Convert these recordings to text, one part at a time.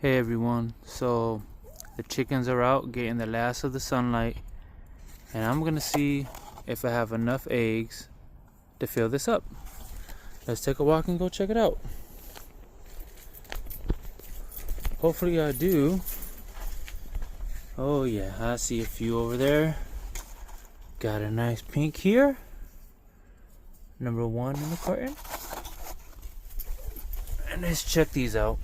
Hey everyone, so the chickens are out getting the last of the sunlight, and I'm gonna see if I have enough eggs to fill this up. Let's take a walk and go check it out. Hopefully I do. Oh yeah, I see a few over there. Got a nice pink here. Number 1 in the carton. And let's check these out.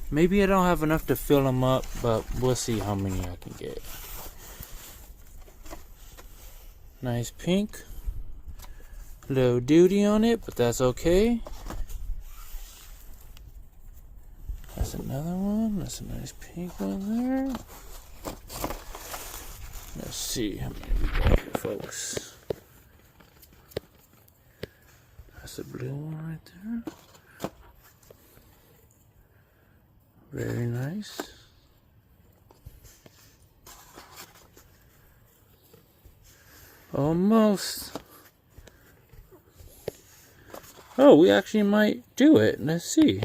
Maybe I don't have enough to fill them up, but we'll see how many I can get. Nice pink. Little duty on it, but that's okay. That's another one. That's a nice pink one there. Let's see how many we got here, folks. That's a blue one right there. Very nice. Almost. Oh, we actually might do it. Let's see.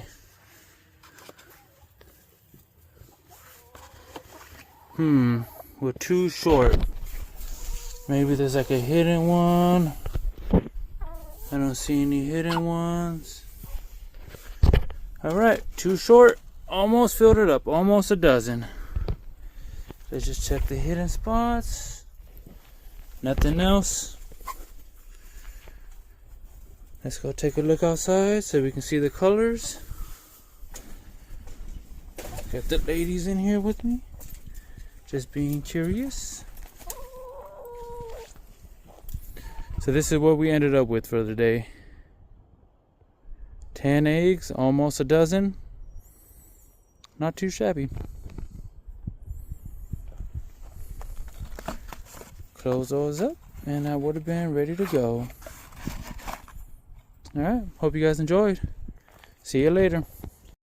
We're too short. Maybe there's like a hidden one. I don't see any hidden ones. Alright, too short. Almost filled it up. Almost a dozen. Let's just check the hidden spots. Nothing else. Let's go take a look outside so we can see the colors. Got the ladies in here with me. Just being curious. So this is what we ended up with for the day. 10 eggs, almost a dozen. Not too shabby. Close those up, and I would have been ready to go. Alright, hope you guys enjoyed. See you later.